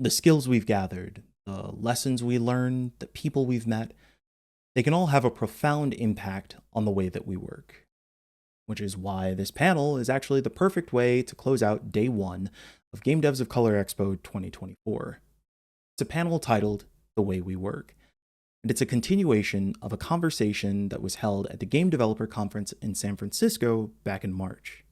The skills we've gathered, the lessons we learned, the people we've met, they can all have a profound impact on the way that we work. Which is why this panel is actually the perfect way to close out day one of Game Devs of Color Expo 2024. It's a panel titled The Way We Work, and it's a continuation of a conversation that was held at the Game Developer Conference in San Francisco back in March.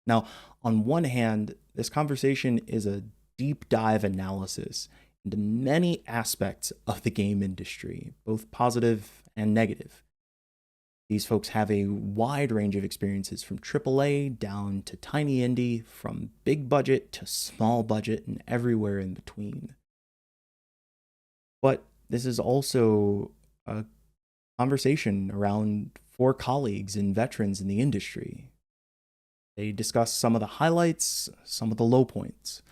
Now, on one hand, this conversation is a deep dive analysis into many aspects of the game industry, both positive and negative. These folks have a wide range of experiences from AAA down to tiny indie, from big budget to small budget, and everywhere in between. But this is also a conversation around four colleagues and veterans in the industry. They discuss some of the highlights, some of the low points.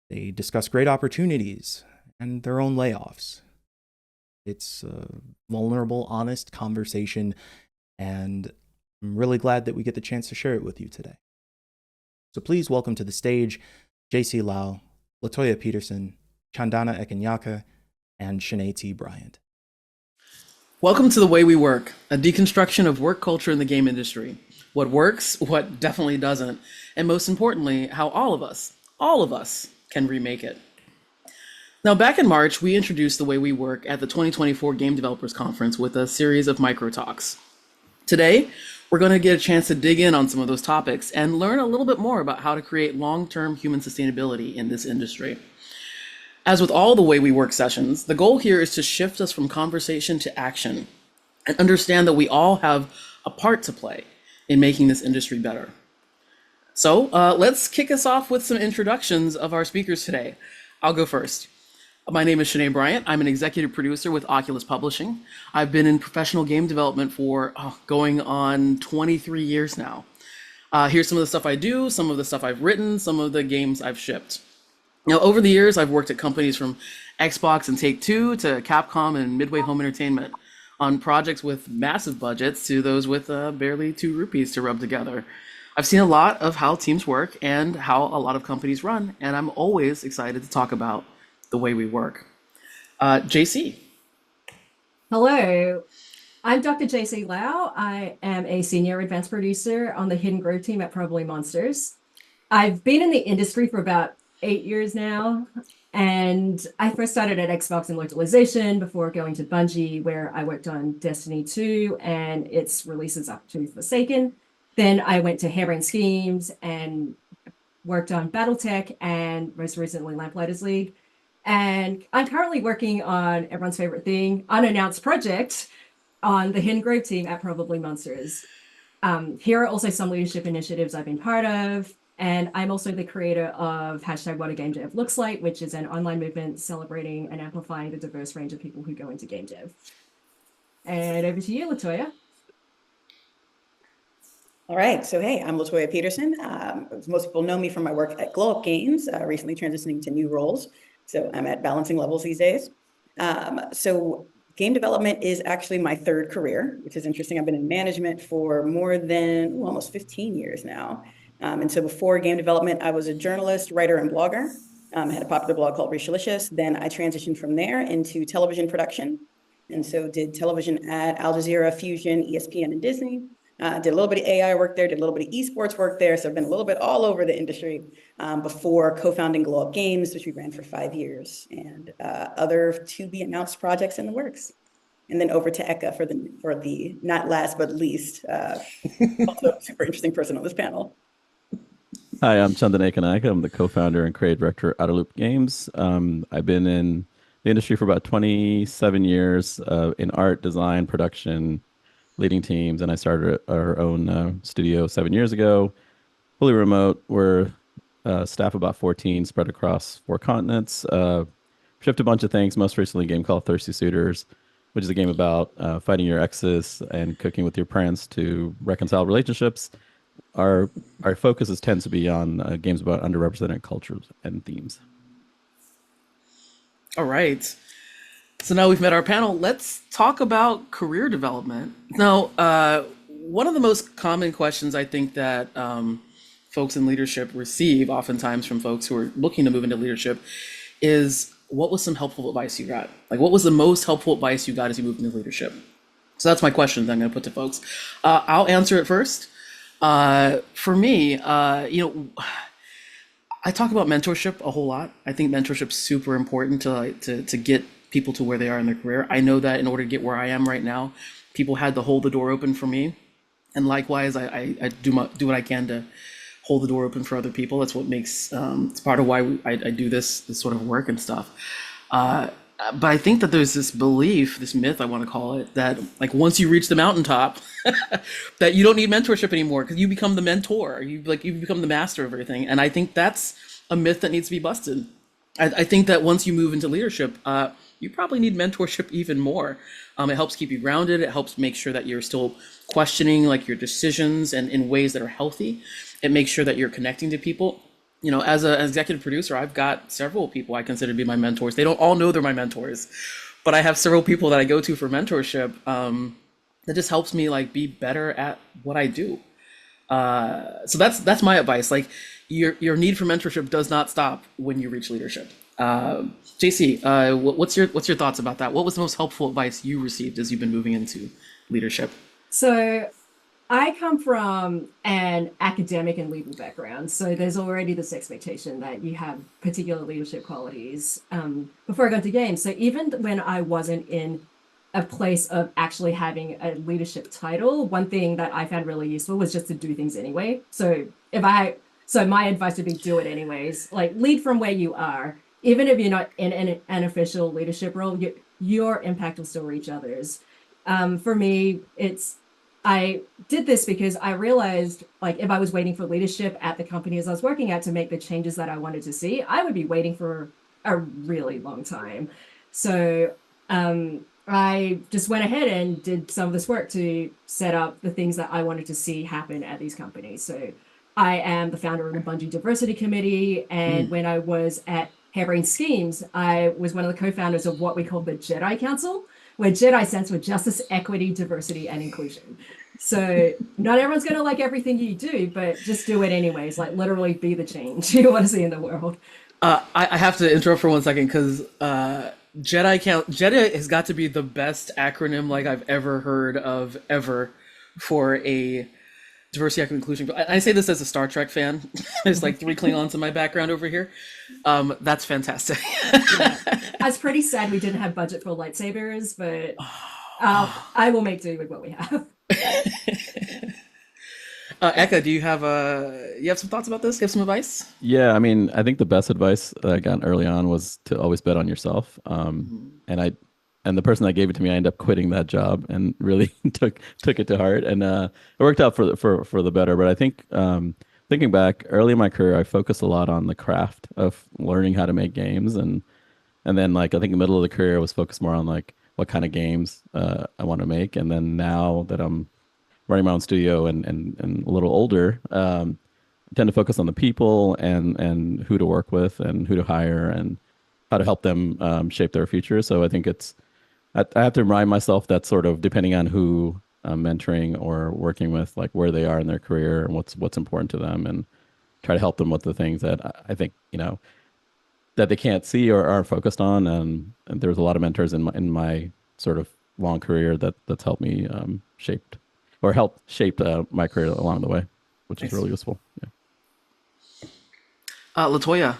They discuss great opportunities and their own layoffs. It's a vulnerable, honest conversation, and I'm really glad that we get the chance to share it with you today. So please welcome to the stage JC Lau, Latoya Peterson, Chandana Ekenyaka, and Shanae T. Bryant. Welcome to The Way We Work, a deconstruction of work culture in the game industry. What works, what definitely doesn't, and most importantly, how all of us can remake it. Now, back in March, we introduced The Way We Work at the 2024 Game Developers Conference with a series of micro talks. Today, we're going to get a chance to dig in on some of those topics and learn a little bit more about how to create long-term human sustainability in this industry. As with all The Way We Work sessions, the goal here is to shift us from conversation to action and understand that we all have a part to play in making this industry better. So let's kick us off with some introductions of our speakers today. I'll go first. My name is Shanae Bryant. I'm an executive producer with Oculus Publishing. I've been in professional game development for going on 23 years now. Here's some of the stuff I do, some of the stuff I've written, some of the games I've shipped. Now, over the years, I've worked at companies from Xbox and Take-Two to Capcom and Midway Home Entertainment on projects with massive budgets to those with barely 2 rupees to rub together. I've seen a lot of how teams work and how a lot of companies run, and I'm always excited to talk about the way we work. JC. Hello, I'm Dr. JC Lau. I am a senior advanced producer on the Hidden Grove team at Probably Monsters. I've been in the industry for about 8 years now, and I first started at Xbox in localization before going to Bungie, where I worked on Destiny 2 and its releases up to Forsaken. Then I went to Harebrained Schemes and worked on Battletech and most recently Lamplighters League. And I'm currently working on everyone's favorite thing, unannounced project on the Hidden Grove team at Probably Monsters. Here are also some leadership initiatives I've been part of. And I'm also the creator of hashtag What a Game Dev Looks Like, which is an online movement celebrating and amplifying the diverse range of people who go into game dev. And over to you, Latoya. All right, so hey, I'm Latoya Peterson. Most people know me from my work at Glow Up Games, recently transitioning to new roles. So I'm at balancing levels these days. So game development is actually my third career, which is interesting. I've been in management for more than almost 15 years now. And so before game development, I was a journalist, writer, and blogger. I had a popular blog called Reshalicious. Then I transitioned from there into television production. And so did television at Al Jazeera, Fusion, ESPN, and Disney. Did a little bit of AI work there, did a little bit of esports work there. So I've been a little bit all over the industry before co-founding Glow Up Games, which we ran for 5 years, and other to be announced projects in the works. And then over to Eka for the not last but least, also super interesting person on this panel. Hi, I'm Chandana Ekenyaka. I'm the co-founder and creative director at Outerloop Games. I've been in the industry for about 27 years in art, design, production, leading teams, and I started our own studio 7 years ago, fully remote. We're staff about 14, spread across 4 continents. Shipped a bunch of things, most recently a game called Thirsty Suitors, which is a game about fighting your exes and cooking with your parents to reconcile relationships. Our focus tends to be on games about underrepresented cultures and themes. All right. So now we've met our panel. Let's talk about career development. Now, one of the most common questions I think that folks in leadership receive oftentimes from folks who are looking to move into leadership is what was some helpful advice you got? Like, what was the most helpful advice you got as you moved into leadership? So that's my question that I'm going to put to folks. I'll answer it first. For me, I talk about mentorship a whole lot. I think mentorship's super important to get people to where they are in their career. I know that in order to get where I am right now, people had to hold the door open for me, and likewise, I do what I can to hold the door open for other people. That's what makes it's part of why I do this sort of work and stuff. But I think that there's this belief, this myth, I want to call it, that like once you reach the mountaintop, that you don't need mentorship anymore because you become the mentor. You become the master of everything. And I think that's a myth that needs to be busted. I think that once you move into leadership, you probably need mentorship even more. It helps keep you grounded. It helps make sure that you're still questioning like your decisions and in ways that are healthy. It makes sure that you're connecting to people. As an executive producer, I've got several people I consider to be my mentors. They don't all know they're my mentors, but I have several people that I go to for mentorship that just helps me like be better at what I do. So that's my advice. Like your need for mentorship does not stop when you reach leadership. JC, what's your thoughts about that? What was the most helpful advice you received as you've been moving into leadership? So I come from an academic and legal background, so there's already this expectation that you have particular leadership qualities before I got into games. So even when I wasn't in a place of actually having a leadership title, one thing that I found really useful was just to do things anyway. So my advice would be do it anyways. Like lead from where you are, even if you're not in an official leadership role, your impact will still reach others. For me, I did this because I realized like if I was waiting for leadership at the companies I was working at to make the changes that I wanted to see, I would be waiting for a really long time. So I just went ahead and did some of this work to set up the things that I wanted to see happen at these companies. So I am the founder of the Bungie Diversity Committee. And when I was at Harebrained Schemes, I was one of the co-founders of what we call the Jedi Council, where Jedi stands for Justice, Equity, Diversity, and Inclusion. So not everyone's going to like everything you do, but just do it anyways. Like literally be the change you want to see in the world. I have to interrupt for 1 second because Jedi has got to be the best acronym like I've ever heard of ever for a diversity, equity, inclusion. I say this as a Star Trek fan. There's like 3 Klingons in my background over here. That's fantastic. Yeah. I was pretty sad we didn't have budget for lightsabers, but I will make do with what we have. Eka, do you have some thoughts about this? Do you have some advice? Yeah, I mean, I think the best advice that I got early on was to always bet on yourself. And the person that gave it to me, I ended up quitting that job and really took it to heart, and it worked out for the better. But I think thinking back early in my career, I focused a lot on the craft of learning how to make games, and then like I think the middle of the career I was focused more on like what kind of games I want to make, and then now that I'm running my own studio and a little older, I tend to focus on the people and who to work with and who to hire and how to help them shape their future. So I think I have to remind myself that sort of depending on who I'm mentoring or working with, like where they are in their career and what's important to them, and try to help them with the things that I think that they can't see or aren't focused on. And there's a lot of mentors in my sort of long career that's helped me help shape my career along the way, which is really useful. Yeah. Latoya,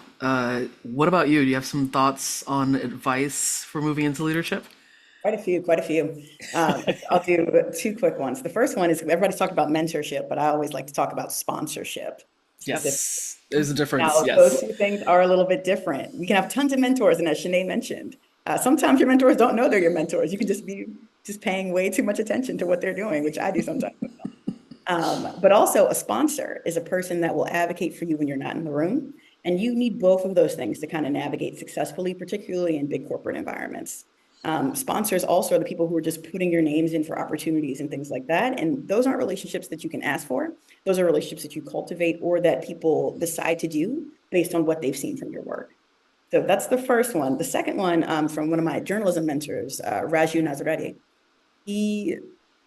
what about you? Do you have some thoughts on advice for moving into leadership? Quite a few. I'll do 2 quick ones. The first one is everybody's talking about mentorship, but I always like to talk about sponsorship. Yes, there's a difference. Now, Yes. those 2 things are a little bit different. We can have tons of mentors, and as Sinead mentioned, sometimes your mentors don't know they're your mentors. You can just be paying way too much attention to what they're doing, which I do sometimes. But also a sponsor is a person that will advocate for you when you're not in the room. And you need both of those things to kind of navigate successfully, particularly in big corporate environments. Sponsors also are the people who are just putting your names in for opportunities and things like that. And those aren't relationships that you can ask for. Those are relationships that you cultivate or that people decide to do based on what they've seen from your work. So that's the first one. The second one from one of my journalism mentors, Raju Nazareti. He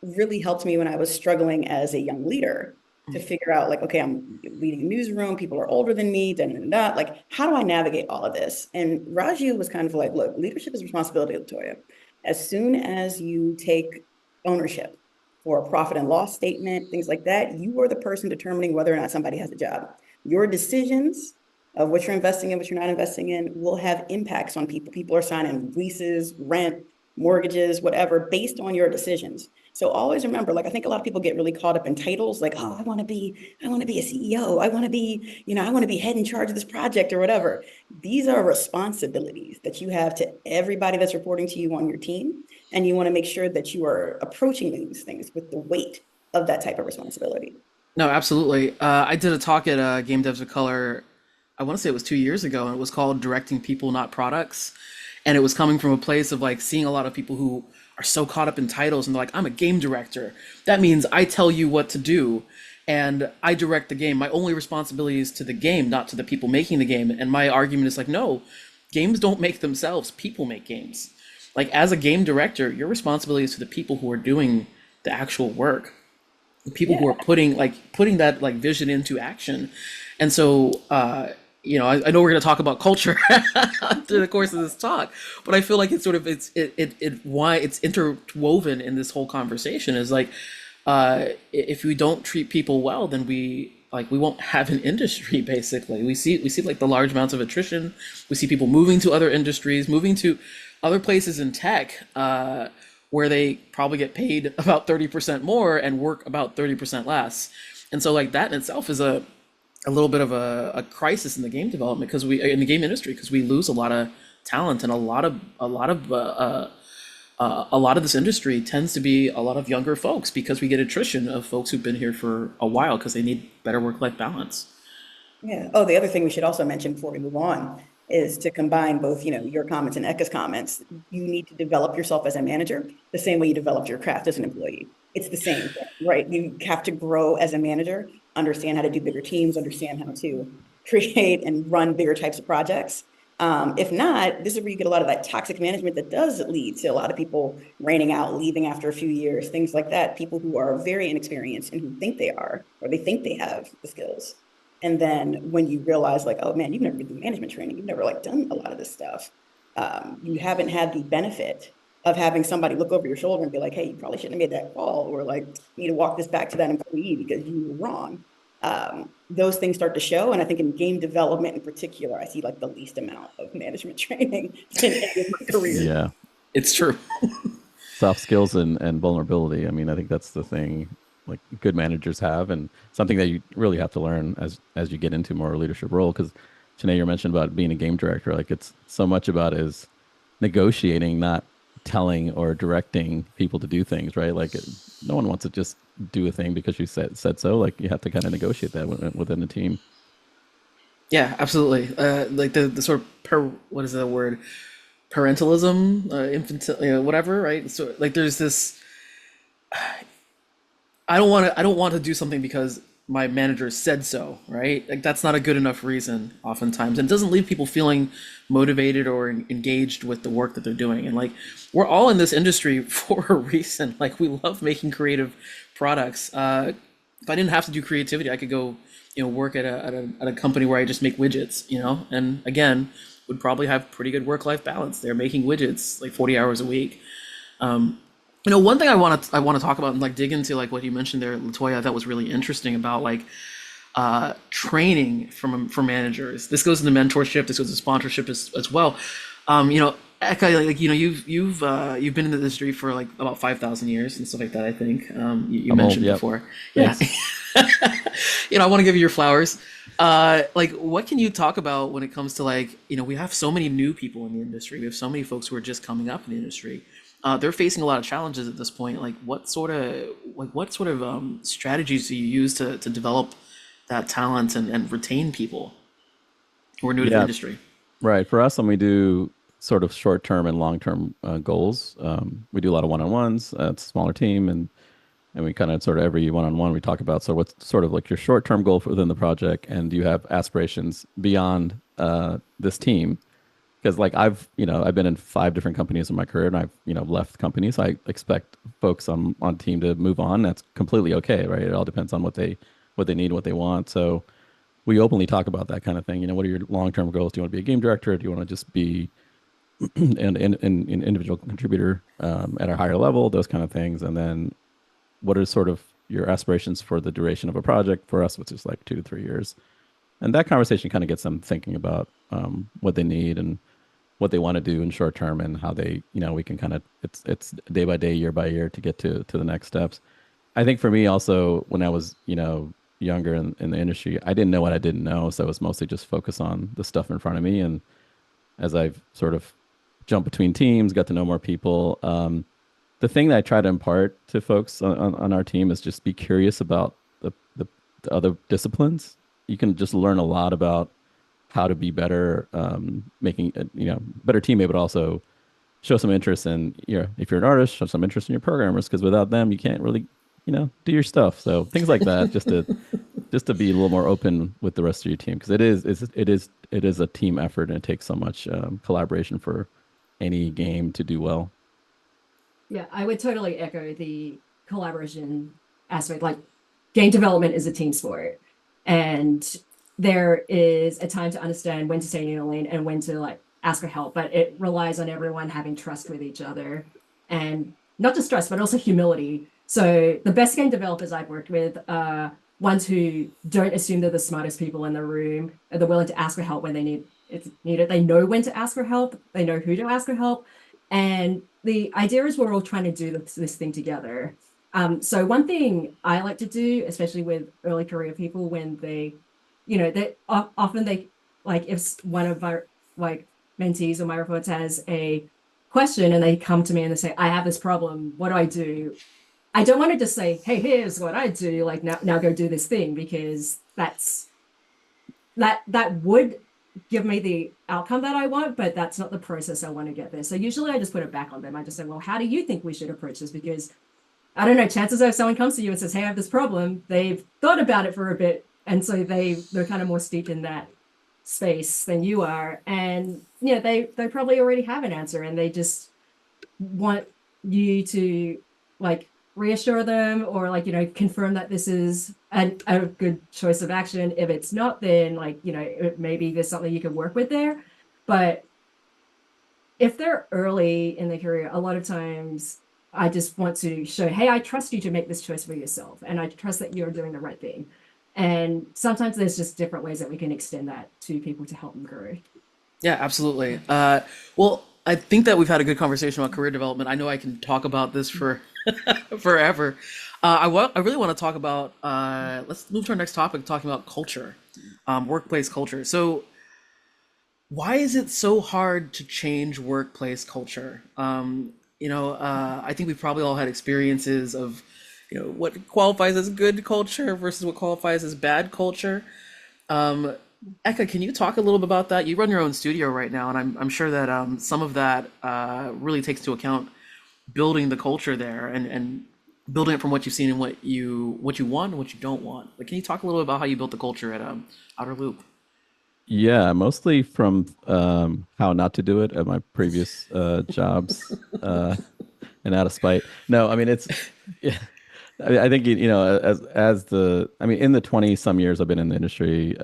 really helped me when I was struggling as a young leader. to figure out like, okay, I'm leading a newsroom, people are older than me, da, da, da, da. Like, how do I navigate all of this? And Raju was kind of like, look, leadership is responsibility, Latoya. As soon as you take ownership for a profit and loss statement, things like that, you are the person determining whether or not somebody has a job. Your decisions of what you're investing in, what you're not investing in, will have impacts on people. People are signing leases, rent, mortgages, whatever, based on your decisions. So always remember, like, I think a lot of people get really caught up in titles, like, oh, I want to be a CEO. I want to be, I want to be head in charge of this project or whatever. These are responsibilities that you have to everybody that's reporting to you on your team. And you want to make sure that you are approaching these things with the weight of that type of responsibility. No, absolutely. I did a talk at Game Devs of Color. I want to say it was 2 years ago, and it was called "Directing People, Not Products." And it was coming from a place of like seeing a lot of people who are so caught up in titles, and they're like, "I'm a game director. That means I tell you what to do, and I direct the game. My only responsibility is to the game, not to the people making the game." And my argument is like, no, games don't make themselves. People make games. Like as a game director, your responsibility is to the people who are doing the actual work, people who are putting that like vision into action. And so I know we're going to talk about culture through the course of this talk, but I feel like it's sort of why it's interwoven in this whole conversation is like if we don't treat people well, then we won't have an industry. Basically, we see like the large amounts of attrition. We see people moving to other industries, moving to other places in tech where they probably get paid about 30% more and work about 30% less. And so like that in itself is a little bit of a crisis in the game development in the game industry, because we lose a lot of talent, and a lot of this industry tends to be a lot of younger folks, because we get attrition of folks who've been here for a while because they need better work-life balance. Yeah. Oh, the other thing we should also mention before we move on is to combine both, your comments and Ekka's comments. You need to develop yourself as a manager the same way you developed your craft as an employee. It's the same thing, right? You have to grow as a manager, understand how to do bigger teams, understand how to create and run bigger types of projects. If not, this is where you get a lot of that toxic management that does lead to a lot of people raining out, leaving after a few years, things like that. People who are very inexperienced and who think they are, or they think they have the skills. And then when you realize like, oh man, you've never been through management training, you've never like done a lot of this stuff. You haven't had the benefit of having somebody look over your shoulder and be like, hey, you probably shouldn't have made that call, or like, you need to walk this back to that employee because you were wrong. Those things start to show. And I think in game development in particular, I see like the least amount of management training in any of my career. Yeah, It's true. soft skills and vulnerability. I mean, I think that's the thing like good managers have, and something that you really have to learn as you get into more leadership role. Because Janae, you mentioned about being a game director, like it's so much about is negotiating, not telling or directing people to do things, right? Like no one wants to just do a thing because you said so. Like you have to kind of negotiate that within the team. Yeah, absolutely. Like the sort of what is the word? Parentalism, infantile, whatever, right? So like there's this. I don't want to do something because my manager said so, right? Like that's not a good enough reason oftentimes. And it doesn't leave people feeling motivated or engaged with the work that they're doing. And like we're all in this industry for a reason. Like we love making creative products. If I didn't have to do creativity, I could go, work at a company where I just make widgets, and again, would probably have pretty good work-life balance. They're making widgets like 40 hours a week. One thing I want to talk about and like dig into like what you mentioned there, Latoya, that was really interesting about like training for managers. This goes into mentorship. This goes to sponsorship as well. Ekka, like you've been in the industry for like about 5,000 years and stuff like that. I think you mentioned old, before. Yeah. I want to give you your flowers. Like, what can you talk about when it comes to like, we have so many new people in the industry. We have so many folks who are just coming up in the industry. They're facing a lot of challenges at this point. Like, what sort of strategies do you use to develop that talent and retain people who are new to the industry? Right. For us, when we do sort of short-term and long-term goals, we do a lot of one-on-ones. It's a smaller team, and we kind of sort of every one-on-one we talk about. So what's sort of like your short-term goal within the project, and do you have aspirations beyond this team? Because like I've been in 5 different companies in my career, and I've left companies. I expect folks on team to move on. That's completely okay, right? It all depends on what they what they need and what they want. So we openly talk about that kind of thing. You know, what are your long-term goals? Do you want to be a game director? Do you want to just be an individual contributor at a higher level? Those kind of things. And then what are sort of your aspirations for the duration of a project? For us, which is like 2 to 3 years. And that conversation kind of gets them thinking about what they need and what they want to do in short term, and how they, you know, we can kind of, it's day by day, year by year, to get to the next steps. I think for me also, when I was, you know, younger in the industry, I didn't know what I didn't know. So it was mostly just focus on the stuff in front of me. And as I've sort of jumped between teams, got to know more people, the thing that I try to impart to folks on our team is just be curious about the other disciplines. You can just learn a lot about how to be better, making you know, better teammate, but also show some interest in, you know, if you're an artist, show some interest in your programmers, because without them, you can't really, you know, do your stuff. So things like that, just to be a little more open with the rest of your team, because it is a team effort, and it takes so much collaboration for any game to do well. Yeah, I would totally echo the collaboration aspect. Like, game development is a team sport, and there is a time to understand when to stay in your lane and when to like ask for help. But it relies on everyone having trust with each other, and not just trust, but also humility. So the best game developers I've worked with are ones who don't assume they're the smartest people in the room, and they're willing to ask for help when they need it's needed. They know when to ask for help. They know who to ask for help. And the idea is we're all trying to do this thing together. So one thing I like to do, especially with early career people, when they, you know, they often they like, if one of my like mentees or my reports has a question and they come to me and they say, I have this problem, what do I do? I don't want to just say, hey, here's what I do, like now go do this thing, because that would give me the outcome that I want, but that's not the process I want to get there. So usually I just put it back on them. I just say, well, how do you think we should approach this? Because I don't know, chances are if someone comes to you and says, hey, I have this problem, they've thought about it for a bit. And so they're kind of more steeped in that space than you are. And you know, they probably already have an answer, and they just want you to like reassure them, or like, you know, confirm that this is a good choice of action. If it's not, then like, you know, maybe there's something you can work with there. But if they're early in their career, a lot of times I just want to show, hey, I trust you to make this choice for yourself, and I trust that you're doing the right thing. And sometimes there's just different ways that we can extend that to people to help them grow. Yeah, absolutely. Well, I think that we've had a good conversation about career development. I know I can talk about this for forever. I really want to talk about, let's move to our next topic, talking about culture, workplace culture. So why is it so hard to change workplace culture? I think we've probably all had experiences of, you know, what qualifies as good culture versus what qualifies as bad culture. Eka, can you talk a little bit about that? You run your own studio right now, and I'm sure that some of that really takes into account building the culture there, and building it from what you've seen and what you want and what you don't want. Like, can you talk a little bit about how you built the culture at Outer Loop? Yeah, mostly from how not to do it at my previous jobs, and out of spite. No, I mean it's yeah. I think you know, I mean, in the 20 some years I've been in the industry,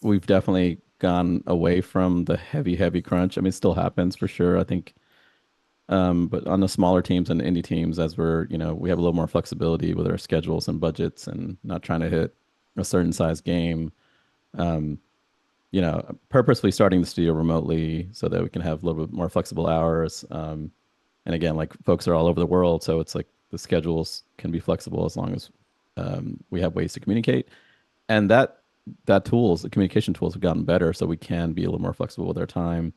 we've definitely gone away from the heavy crunch. I mean, it still happens for sure, I think. But on the smaller teams and the indie teams, as we're, you know, we have a little more flexibility with our schedules and budgets, and not trying to hit a certain size game. Um, you know, purposely starting the studio remotely so that we can have a little bit more flexible hours. And again, like, folks are all over the world, so it's like the schedules can be flexible as long as we have ways to communicate. And the communication tools have gotten better, so we can be a little more flexible with our time.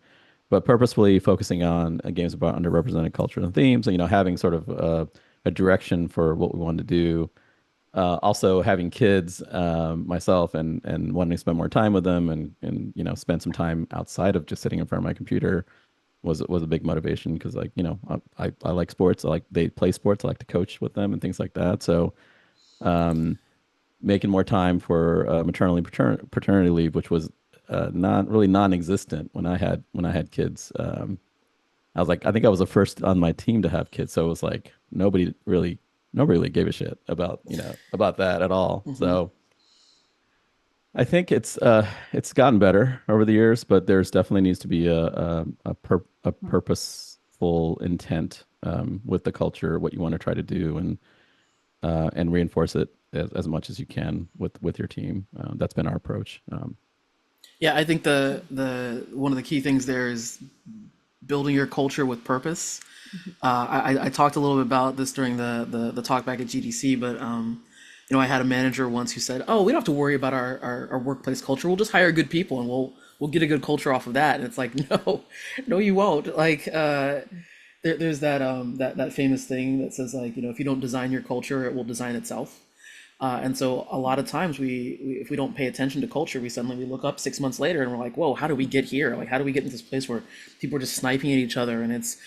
But purposefully focusing on games about underrepresented cultures and themes, and, you know, having sort of a direction for what we wanted to do. Also having kids myself, and wanting to spend more time with them, and you know, spend some time outside of just sitting in front of my computer was a big motivation, because, like, you know, I like sports. They play sports. I like to coach with them and things like that. So making more time for maternity paternity leave, which was not really non-existent when I had kids. I was like, I think I was the first on my team to have kids, so it was like nobody really nobody really gave a shit about, about that at all. So I think it's gotten better over the years, but there's definitely needs to be a purposeful intent with the culture, what you want to try to do, and reinforce it as much as you can with your team. That's been our approach. Yeah, I think the one of the key things there is building your culture with purpose. I talked a little bit about this during the talk back at GDC, but I had a manager once who said, "Oh, we don't have to worry about our workplace culture. We'll just hire good people and we'll get a good culture off of that." And it's like, no, no, you won't. Like, there's that famous thing that says, like, if you don't design your culture, it will design itself. And so a lot of times we if we don't pay attention to culture, we look up 6 months later and we're like, whoa, how do we get here? Like, how do we get into this place where people are just sniping at each other, and it's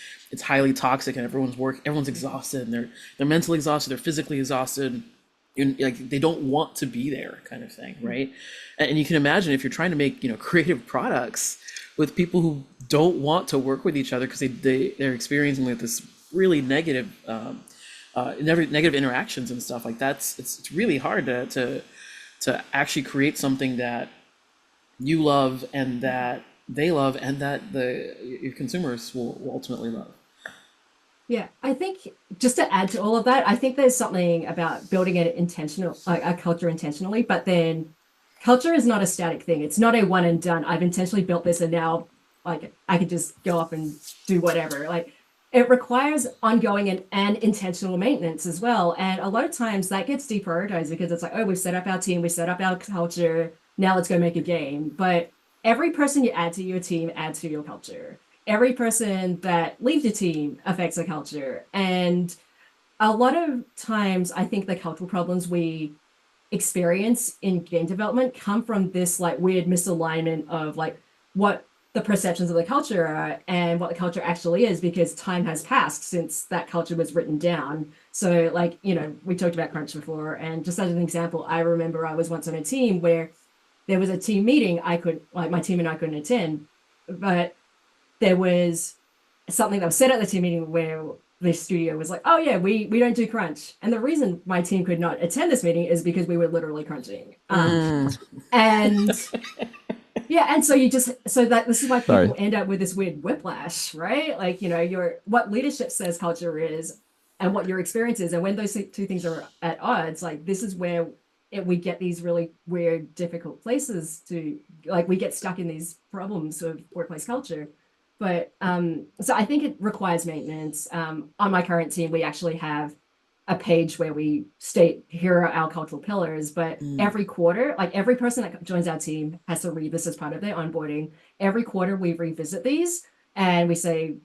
highly toxic, and everyone's exhausted, and they're mentally exhausted, they're physically exhausted, and like they don't want to be there, kind of thing, right? And you can imagine if you're trying to make creative products with people who don't want to work with each other because they're experiencing like this really negative negative interactions and stuff like that. It's really hard to actually create something that you love and that they love and that your consumers will ultimately love. Yeah, I think just to add to all of that, I think there's something about building an intentional, like a culture intentionally, but then culture is not a static thing. It's not a one and done. I've intentionally built this and now like I could just go off and do whatever. Like it requires ongoing and intentional maintenance as well. And a lot of times that gets deprioritized because it's like, oh, we've set up our team, we set up our culture, now let's go make a game. But every person you add to your team adds to your culture. Every person that leaves your team affects the culture. And a lot of times I think the cultural problems we experience in game development come from this like weird misalignment of like what the perceptions of the culture are and what the culture actually is, because time has passed since that culture was written down. So like, we talked about crunch before, and just as an example, I remember I was once on a team where there was a team meeting my team and I couldn't attend, but there was something that was said at the team meeting where the studio was like, oh yeah, we don't do crunch. And the reason my team could not attend this meeting is because we were literally crunching. And yeah, and so this is why people end up with this weird whiplash, right? Like, what leadership says culture is and what your experience is. And when those two things are at odds, like this is where we get these really weird, difficult places to, like, we get stuck in these problems of workplace culture. But so I think it requires maintenance. On my current team, we actually have a page where we state here are our cultural pillars, but every quarter, like every person that joins our team has to read this as part of their onboarding. Every quarter we revisit these and we say,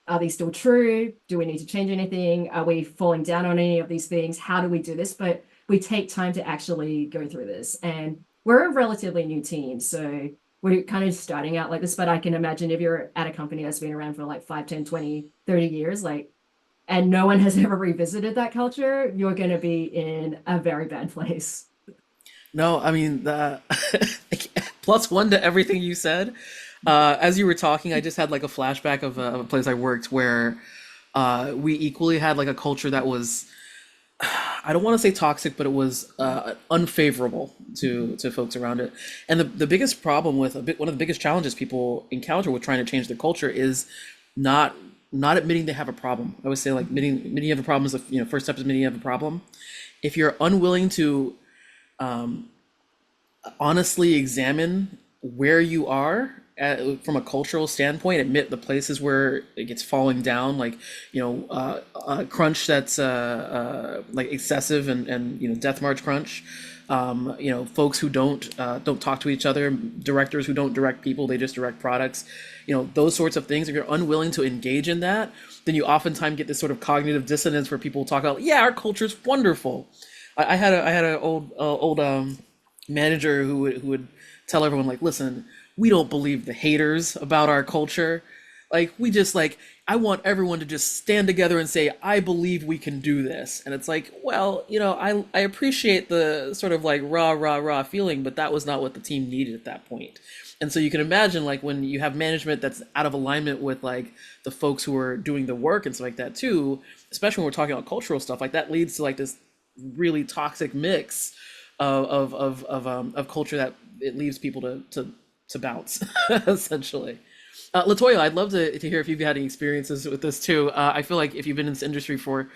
are these still true? Do we need to change anything? Are we falling down on any of these things? How do we do this? But we take time to actually go through this. And we're a relatively new team, so we're kind of starting out like this, but I can imagine if you're at a company that's been around for like 5, 10, 20, 30 years, like, and no one has ever revisited that culture, you're going to be in a very bad place. No, I mean, +1 to everything you said. As you were talking, I just had like a flashback of a place I worked where we equally had like a culture that was, I don't want to say toxic, but it was unfavorable to folks around it. And the biggest problem with one of the biggest challenges people encounter with trying to change their culture is not admitting they have a problem. I would say like admitting you have a problem is the first step is admitting you have a problem. If you're unwilling to honestly examine where you are from a cultural standpoint, admit the places where it gets falling down, like crunch that's like excessive and death march crunch, folks who don't talk to each other, directors who don't direct people, they just direct products, those sorts of things. If you're unwilling to engage in that, then you oftentimes get this sort of cognitive dissonance where people talk about, yeah, our culture's wonderful. I had an old manager who would tell everyone, like, listen, we don't believe the haters about our culture. Like, we just I want everyone to just stand together and say, I believe we can do this. And it's like, well, I appreciate the sort of like rah, rah, rah feeling, but that was not what the team needed at that point. And so you can imagine like when you have management that's out of alignment with like the folks who are doing the work and stuff like that too, especially when we're talking about cultural stuff, like that leads to like this really toxic mix of culture that it leaves people to bounce essentially. Latoya, I'd love to hear if you've had any experiences with this too. I feel like if you've been in this industry for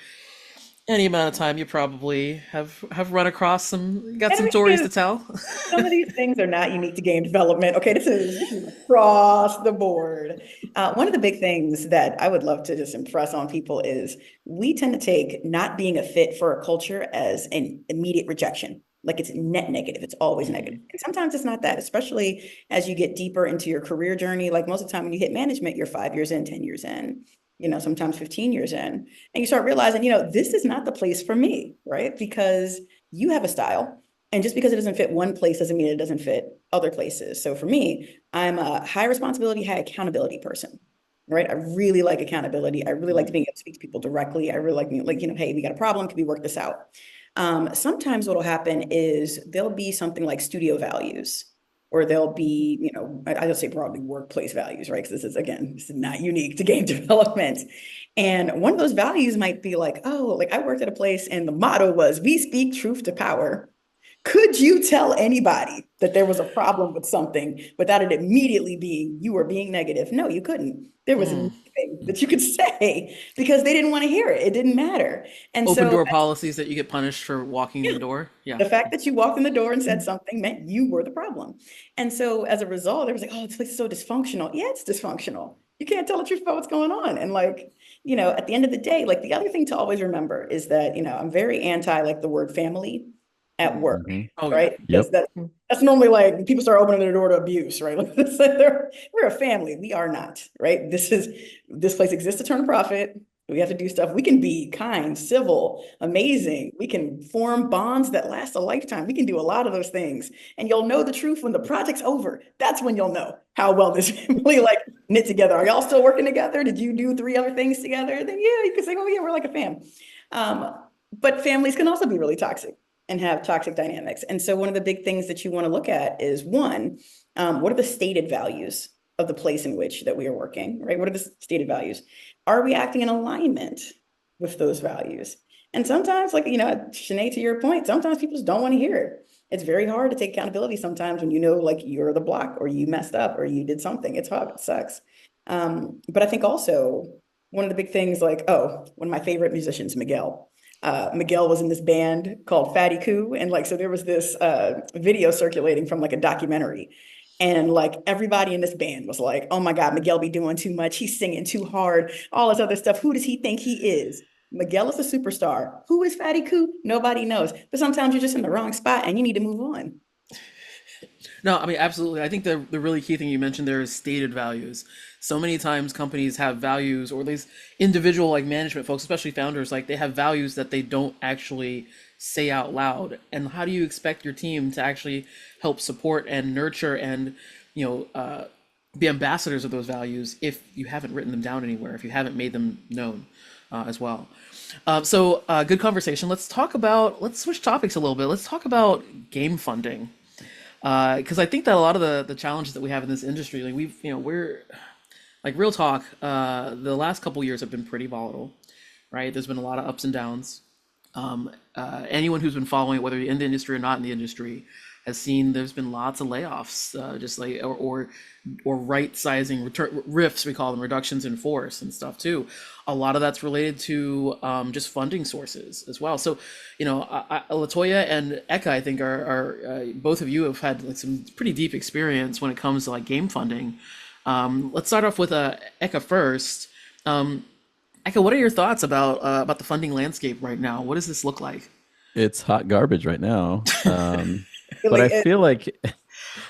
any amount of time, you probably have run across got And some the thing stories to is, tell. some of these things are not unique to game development. Okay, this is across the board. One of the big things that I would love to just impress on people is we tend to take not being a fit for a culture as an immediate rejection. Like it's net negative, it's always negative. And sometimes it's not that, especially as you get deeper into your career journey. Like most of the time when you hit management, you're 5 years in, 10 years in, sometimes 15 years in. And you start realizing, this is not the place for me, right? Because you have a style. And just because it doesn't fit one place doesn't mean it doesn't fit other places. So for me, I'm a high responsibility, high accountability person, right? I really like accountability. I really like being able to speak to people directly. I really like, hey, we got a problem. Can we work this out? Sometimes what'll happen is there'll be something like studio values, or there'll be, I just say broadly workplace values, right? Because this is not unique to game development. And one of those values might be like, oh, like I worked at a place and the motto was, we speak truth to power. Could you tell anybody that there was a problem with something without it immediately being you were being negative? No, you couldn't. There was Mm. nothing that you could say because they didn't want to hear it. It didn't matter. And Open so door policies that you get punished for walking in the door. Yeah. the fact that you walked in the door and said something meant you were the problem. And so as a result, there was like, oh, this place is so dysfunctional. Yeah, it's dysfunctional. You can't tell the truth about what's going on. And like, at the end of the day, like the other thing to always remember is that, I'm very anti like the word family at work, Mhm. Oh yeah. right? Because Yep. that's normally like people start opening their door to abuse, right? Like, we're a family. We are not, right? This place exists to turn a profit. We have to do stuff. We can be kind, civil, amazing. We can form bonds that last a lifetime. We can do a lot of those things. And you'll know the truth when the project's over. That's when you'll know how well this family like knit together. Are y'all still working together? Did you do 3 other things together? Then yeah, you can say, oh yeah, we're like a fam. But families can also be really toxic and have toxic dynamics. And so one of the big things that you want to look at is one, what are the stated values of the place in which that we are working, right? What are the stated values? Are we acting in alignment with those values? And sometimes, like, Sinead, to your point, sometimes people just don't want to hear it. It's very hard to take accountability sometimes when like you're the block or you messed up or you did something. It's hard, it sucks. But I think also one of the big things, like, oh, one of my favorite musicians, Miguel. Miguel was in this band called Fatty Coo. And like, so there was this video circulating from like a documentary. And like everybody in this band was like, oh my God, Miguel be doing too much. He's singing too hard, all this other stuff. Who does he think he is? Miguel is a superstar. Who is Fatty Coo? Nobody knows. But sometimes you're just in the wrong spot and you need to move on. No, I mean absolutely. I think the really key thing you mentioned there is stated values. So many times companies have values, or at least individual like management folks, especially founders, like they have values that they don't actually say out loud. And how do you expect your team to actually help support and nurture and be ambassadors of those values if you haven't written them down anywhere, if you haven't made them known as well? Good conversation. Let's switch topics a little bit. Let's talk about game funding. Because I think that a lot of the challenges that we have in this industry, like we're like real talk, the last couple years have been pretty volatile, right? There's been a lot of ups and downs. Anyone who's been following it, whether you're in the industry or not in the industry, has seen there's been lots of layoffs, just like or right sizing, RIFs we call them, reductions in force and stuff too. A lot of that's related to just funding sources as well. So, Latoya and Eka, I think are both of you have had like some pretty deep experience when it comes to like game funding. Let's start off with Eka first. Eka, what are your thoughts about the funding landscape right now? What does this look like? It's hot garbage right now. But Really, I feel like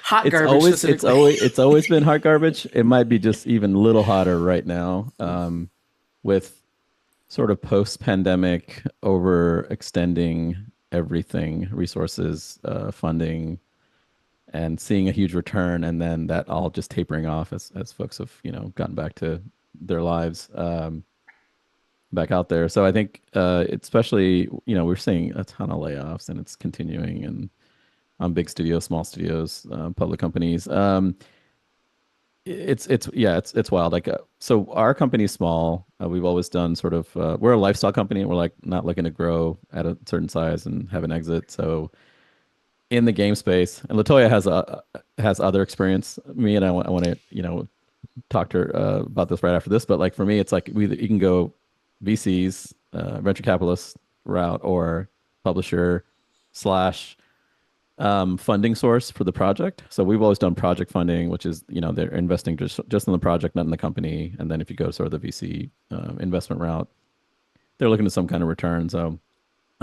Hot it's garbage always specifically. it's always been hot garbage. It might be just even a little hotter right now, with sort of post-pandemic overextending everything, resources, funding, and seeing a huge return, and then that all just tapering off as folks have gotten back to their lives, back out there. So I think especially we're seeing a ton of layoffs, and it's continuing, and on big studios, small studios, public companies. it's wild. Like so our company's small. We've always done sort of we're a lifestyle company and we're like not looking to grow at a certain size and have an exit. So in the game space, and Latoya has other experience. Me and I want to talk to her about this right after this. But like for me, it's like you can go VCs, venture capitalist route, or publisher slash funding source for the project. So we've always done project funding, which is they're investing just in the project, not in the company. And then if you go sort of the VC investment route, they're looking at some kind of return. So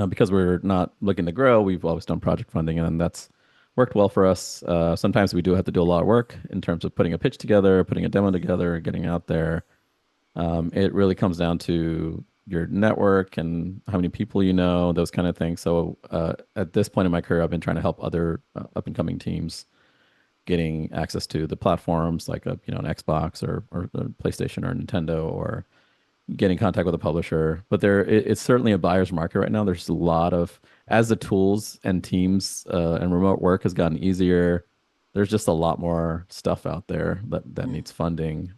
because we're not looking to grow, we've always done project funding, and that's worked well for us. Sometimes we do have to do a lot of work in terms of putting a pitch together, putting a demo together, getting out there. It really comes down to your network and how many people you know, those kind of things. So at this point in my career, I've been trying to help other up and coming teams getting access to the platforms like an Xbox or a PlayStation or Nintendo, or get in contact with a publisher. But it's certainly a buyer's market right now. There's a lot of, as the tools and teams and remote work has gotten easier, there's just a lot more stuff out there that needs funding.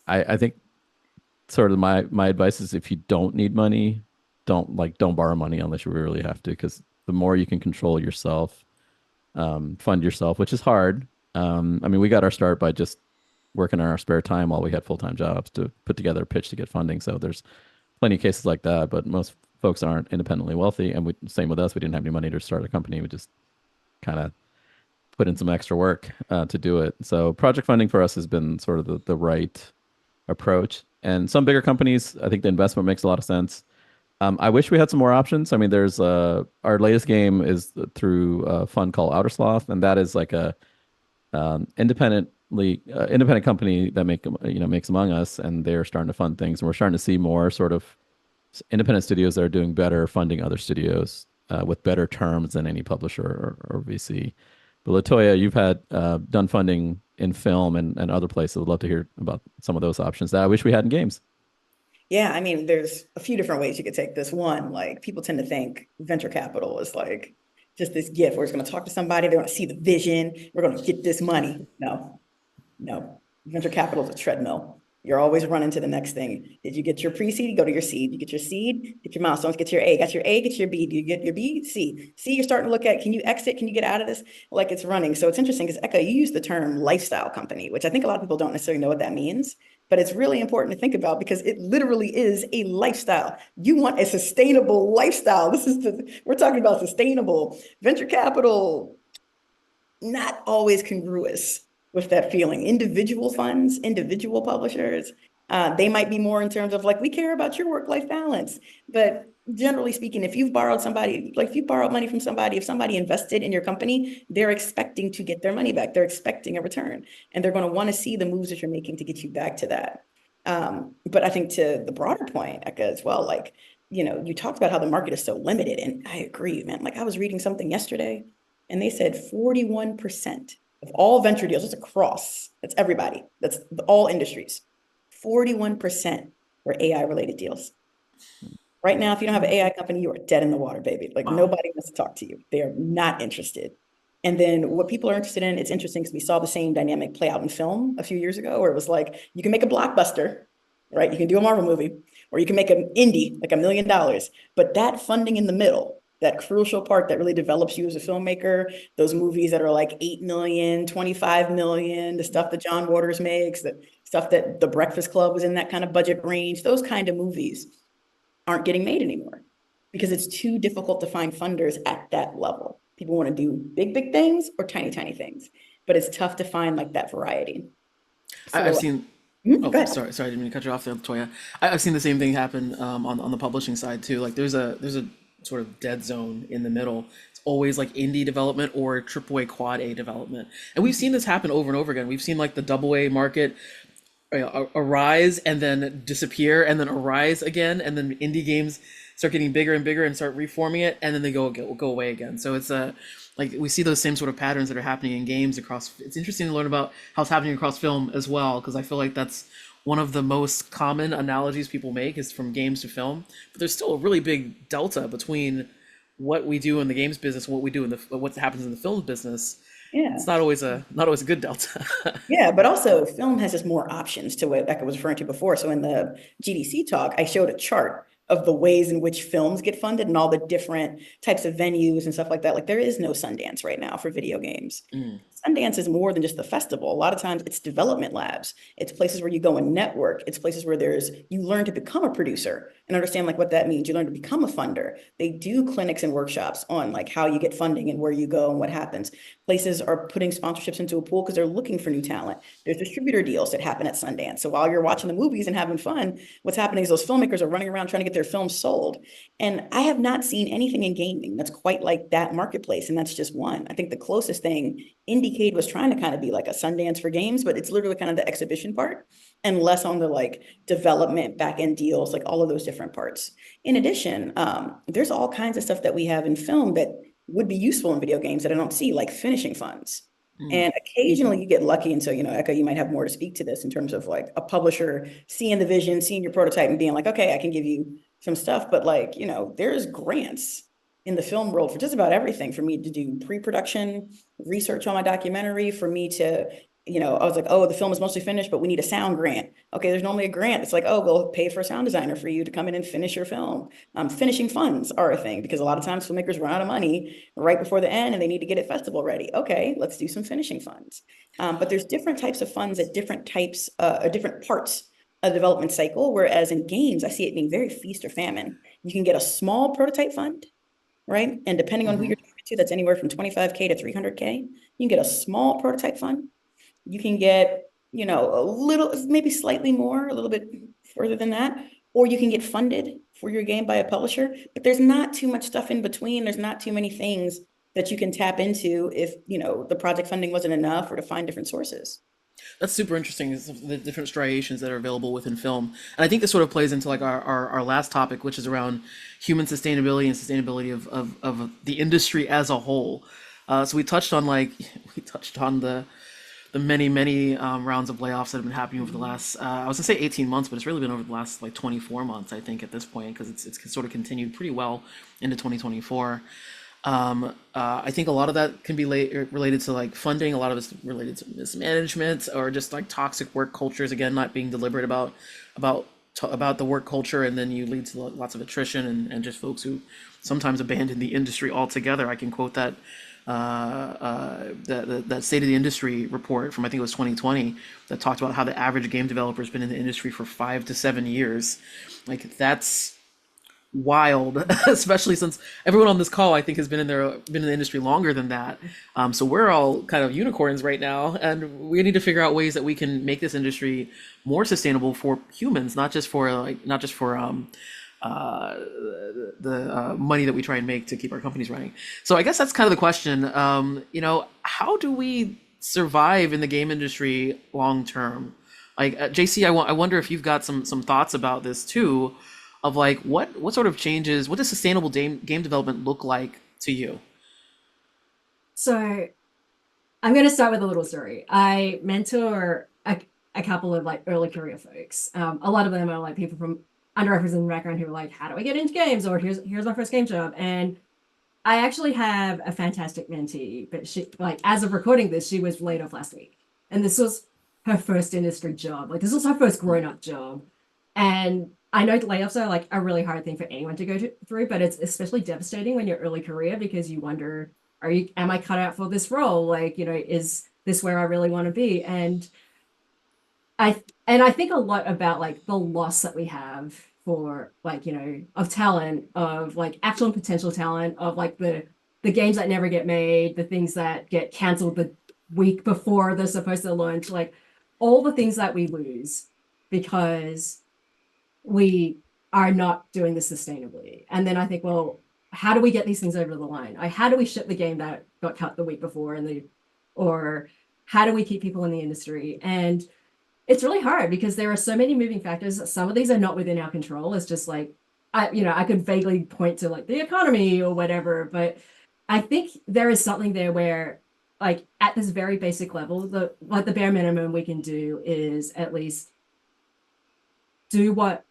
I think sort of my advice is, if you don't need money, don't borrow money unless you really have to, because the more you can control yourself, fund yourself, which is hard. I mean, we got our start by just working on our spare time while we had full-time jobs to put together a pitch to get funding. So there's plenty of cases like that, but most folks aren't independently wealthy. And same with us, we didn't have any money to start a company. We just kind of put in some extra work to do it. So project funding for us has been sort of the right approach. And some bigger companies, I think the investment makes a lot of sense. I wish we had some more options. I mean, there's our latest game is through a fund called Outer Sloth, and that is like a independent company that makes Among Us, and they're starting to fund things, and we're starting to see more sort of independent studios that are doing better, funding other studios with better terms than any publisher or VC. But Latoya, you've had done funding in film and other places. I'd love to hear about some of those options that I wish we had in games. Yeah, I mean, there's a few different ways you could take this. One, like, people tend to think venture capital is like just this gift where it's going to talk to somebody, they're going to see the vision, we're going to get this money. No, venture capital is a treadmill. You're always running to the next thing. Did you get your pre-seed? Go to your seed. You get your seed, get your milestones, get your A. Got your A, get your B. Do you get your B? C. C, you're starting to look at, can you exit? Can you get out of this? Like, it's running. So it's interesting because, Eka, you use the term lifestyle company, which I think a lot of people don't necessarily know what that means, but it's really important to think about because it literally is a lifestyle. You want a sustainable lifestyle. We're talking about sustainable. Venture capital, not always congruous with that feeling. Individual funds, individual publishers, they might be more in terms of like, we care about your work-life balance. But generally speaking, if you've borrowed money from somebody, if somebody invested in your company, they're expecting to get their money back. They're expecting a return, and they're going to want to see the moves that you're making to get you back to that. But I think to the broader point, Eka, as well, like, you talked about how the market is so limited, and I agree, man. Like, I was reading something yesterday, and they said 41% of all venture deals, that's everybody, that's all industries, 41% were AI related deals. Right now, if you don't have an AI company, you are dead in the water, baby. Like, nobody wants to talk to you. They are not interested. And then what people are interested in, it's interesting because we saw the same dynamic play out in film a few years ago, where it was like, you can make a blockbuster, right? You can do a Marvel movie, or you can make an indie, like $1 million. But that funding in the middle, that crucial part that really develops you as a filmmaker, those movies that are like 8 million, 25 million, the stuff that John Waters makes, the stuff that The Breakfast Club was in that kind of budget range, those kind of movies aren't getting made anymore because it's too difficult to find funders at that level. People want to do big, big things or tiny, tiny things, but it's tough to find like that variety. So, I've seen. go Oh, ahead. sorry, I didn't mean to cut you off there, Toya. I've seen the same thing happen on the publishing side too. Like, there's a sort of dead zone in the middle. It's always like indie development or AAA quad A development, and we've seen this happen over and over again. We've seen like the double A market arise and then disappear and then arise again, and then indie games start getting bigger and bigger and start reforming it, and then they go away again. So it's like we see those same sort of patterns that are happening in games across. It's interesting to learn about how it's happening across film as well, because I feel like that's one of the most common analogies people make is from games to film. But there's still a really big delta between what we do in the games business and what we do in what happens in the film business. Yeah. It's not always a good delta. Yeah, but also film has just more options to what Becca was referring to before. So in the GDC talk, I showed a chart of the ways in which films get funded and all the different types of venues and stuff like that. Like there is no Sundance right now for video games. Mm. Sundance is more than just the festival. A lot of times it's development labs. It's places where you go and network. It's places where you learn to become a producer and understand like what that means. You learn to become a funder. They do clinics and workshops on like how you get funding and where you go and what happens. Places are putting sponsorships into a pool because they're looking for new talent. There's distributor deals that happen at Sundance. So while you're watching the movies and having fun, what's happening is those filmmakers are running around trying to get their films sold. And I have not seen anything in gaming that's quite like that marketplace. And that's just one. I think the closest thing Indiecade was trying to kind of be like a Sundance for games, but it's literally kind of the exhibition part and less on the like development back end deals, like all of those different parts. In addition, there's all kinds of stuff that we have in film that would be useful in video games that I don't see, like finishing funds. Mm. And occasionally you get lucky. And so, Eka, you might have more to speak to this in terms of like a publisher seeing the vision, seeing your prototype and being like, okay, I can give you some stuff. But like, there's grants in the film world for just about everything, for me to do pre-production research on my documentary, for me to, I was like, oh, the film is mostly finished, but we need a sound grant. Okay, there's normally a grant. It's like, oh, we'll pay for a sound designer for you to come in and finish your film. Finishing funds are a thing because a lot of times filmmakers run out of money right before the end and they need to get it festival ready. Okay, let's do some finishing funds. But there's different types of funds at different parts of the development cycle. Whereas in games, I see it being very feast or famine. You can get a small prototype fund, right? And depending on who you're talking to, that's anywhere from 25K to 300K. You can get a small prototype fund. You can get, a little, maybe slightly more, a little bit further than that, or you can get funded for your game by a publisher, but there's not too much stuff in between. There's not too many things that you can tap into if, the project funding wasn't enough, or to find different sources. That's super interesting, is the different striations that are available within film. And I think this sort of plays into like our last topic, which is around human sustainability and sustainability of the industry as a whole. So we touched on the many rounds of layoffs that have been happening over the last, I was gonna say 18 months, but it's really been over the last like 24 months, I think, at this point, because it's sort of continued pretty well into 2024. I think a lot of that can be related to like funding. A lot of it's related to mismanagement or just like toxic work cultures. Again, not being deliberate about the work culture, and then you lead to lots of attrition and just folks who sometimes abandon the industry altogether. I can quote that that state of the industry report from, I think it was 2020, that talked about how the average game developer has been in the industry for 5 to 7 years. Like that's wild, especially since everyone on this call, I think, has been in the industry longer than that. So we're all kind of unicorns right now, and we need to figure out ways that we can make this industry more sustainable for humans, not just for the money that we try and make to keep our companies running. So I guess that's kind of the question. How do we survive in the game industry long term? Like JC, I wonder if you've got some thoughts about this too, of like what sort of changes, what does sustainable game development look like to you? So I'm going to start with a little story. I mentor a couple of like early career folks. A lot of them are like people from underrepresented background who are like, how do I get into games? Or here's my first game job. And I actually have a fantastic mentee, but she, like, as of recording this, she was laid off last week. And this was her first industry job. Like, this was her first grown-up job. And I know layoffs are like a really hard thing for anyone to go through, but it's especially devastating when you're early career, because you wonder, am I cut out for this role? Like, is this where I really want to be? And I think a lot about like the loss that we have for like, of talent, of like actual and potential talent, of like the games that never get made, the things that get canceled the week before they're supposed to launch, like all the things that we lose because we are not doing this sustainably. And then I think, well, how do we get these things over the line? How do we ship the game that got cut the week before, or how do we keep people in the industry? And it's really hard because there are so many moving factors. Some of these are not within our control. It's just like, I could vaguely point to like the economy or whatever, but I think there is something there where, like, at this very basic level, the bare minimum we can do is at least do what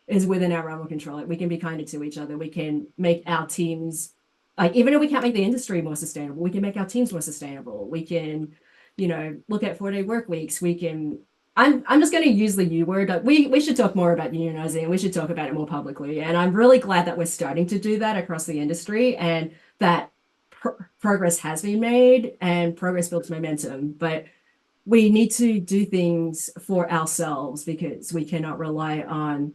is within our realm of control. Like, we can be kinder to each other. We can make our teams like, even if we can't make the industry more sustainable, we can make our teams more sustainable. We can, look at 4-day work weeks. We can, I'm just going to use the U word. Like, we should talk more about unionizing, and we should talk about it more publicly. And I'm really glad that we're starting to do that across the industry, and that progress has been made, and progress builds momentum. But we need to do things for ourselves, because we cannot rely on